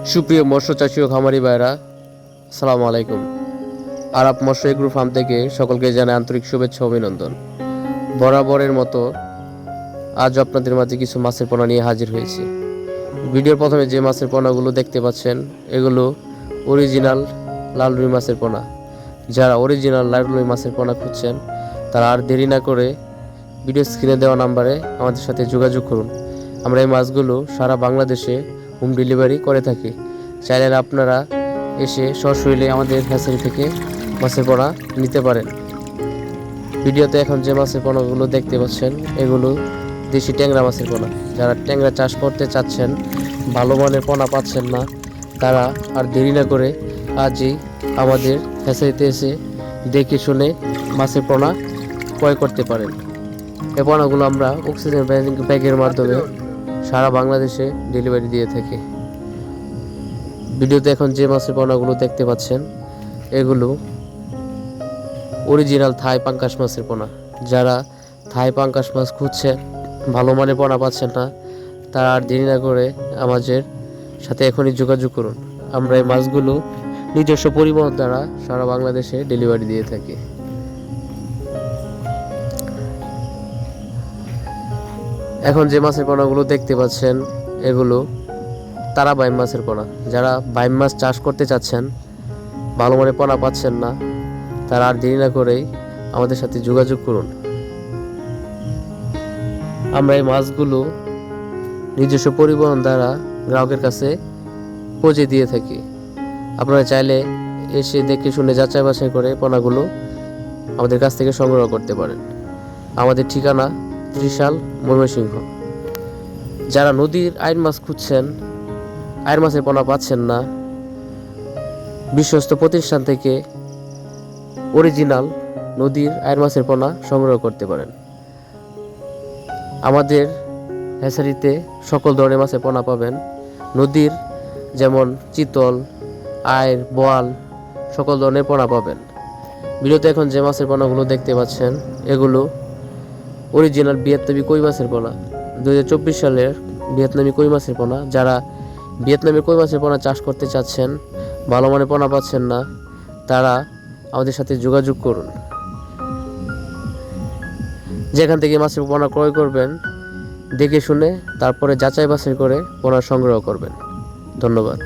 সুপ্রিয় মৎস্য চাষী ও খামারি ভাইরা, আসসালামু আলাইকুম। আরাপ মৎস্য এগ্রো ফার্ম থেকে সকলকে জানাই আন্তরিক শুভেচ্ছা অভিনন্দন। বরাবরের মতো আজ আপনাদের মাঝে কিছু মাছের পোনা নিয়ে হাজির হয়েছি। ভিডিওর প্রথমে যে মাছের পোনাগুলো দেখতে পাচ্ছেন, এগুলো অরিজিনাল লাল রুই মাছের পোনা। যারা অরিজিনাল লাল রুই মাছের পোনা খুঁজছেন, তারা আর দেরি না করে ভিডিও স্ক্রিনে দেওয়া নাম্বারে আমাদের সাথে যোগাযোগ করুন। আমরা এই মাছগুলো সারা বাংলাদেশে হোম ডেলিভারি করে থাকি। চাইলে আপনারা এসে সশরীরে আমাদের হ্যাচারি থেকে মাছের পোনা নিতে পারেন। ভিডিওতে এখন যে মাছের পোনাগুলো দেখতে পাচ্ছেন, এগুলো দেশি ট্যাংরা মাছের পোনা। যারা ট্যাংরা চাষ করতে চাচ্ছেন, ভালো মানের পোনা পাচ্ছেন না, তারা আর দেরি না করে আজই আমাদের হ্যাচারিতে এসে দেখে শুনে মাছের পোনা ক্রয় করতে পারেন। এই পোনাগুলো আমরা অক্সিজেন ব্যাগের মাধ্যমে সারা বাংলাদেশে ডেলিভারি দিয়ে থাকি। ভিডিওতে এখন যে মাছের পোনাগুলো দেখতে পাচ্ছেন, এগুলো অরিজিনাল থাই পাঙ্কাশ মাছের পোনা। যারা থাই পাঙ্কাশ মাছ খুঁজছেন, ভালো মানের পোনা পাচ্ছেন না, তারা আর দেরি না করে আমাদের সাথে এখনই যোগাযোগ করুন। আমরা এই মাছগুলো নিজস্ব পরিবহন দ্বারা সারা বাংলাদেশে ডেলিভারি দিয়ে থাকি। এখন যে মাছের পোনাগুলো দেখতে পাচ্ছেন, এগুলো তারা বাইম মাছের পোনা। যারা বাইম মাছ চাষ করতে চাচ্ছেন, ভালো মানের পোনা পাচ্ছেন না, তারা আর দেরি না করেই আমাদের সাথে যোগাযোগ করুন। আমরা এই মাছগুলো নিজস্ব পরিবহন দ্বারা গ্রাহকের কাছে পৌঁছে দিয়ে থাকি। আপনারা চাইলে এসে দেখে শুনে যাচাই বাছাই করে পোনাগুলো আমাদের কাছ থেকে সংগ্রহ করতে পারেন। আমাদের ঠিকানা ত্রিশাল, ময়মনসিংহ। যারা নদীর আইর মাছ খুঁজছেন, আইর মাছের পোনা পাচ্ছেন না, বিশ্বস্ত প্রতিষ্ঠান থেকে অরিজিনাল নদীর আইর মাছের পোনা সংগ্রহ করতে পারেন। আমাদের হ্যাচারিতে সকল ধরনের মাছের পোনা পাবেন। নদীর যেমন চিতল, আইর, বোয়াল, সকল ধরনের পোনা পাবেন। ভিডিওতে এখন যে মাছের পোনাগুলো দেখতে পাচ্ছেন, এগুলো অরিজিনাল ভিয়েতনামি কই মাছের পোনা। 2024 সালের ভিয়েতনামি কই মাছের পোনা। যারা ভিয়েতনামি কই মাছের পোনা চাষ করতে চাচ্ছেন, ভালো মানের পোনা পাচ্ছেন না, তারা আমাদের সাথে যোগাযোগ করুন। যেখান থেকে মাছের পোনা ক্রয় করবেন, দেখে শুনে তারপরে যাচাই বাছাই করে পোনা সংগ্রহ করবেন। ধন্যবাদ।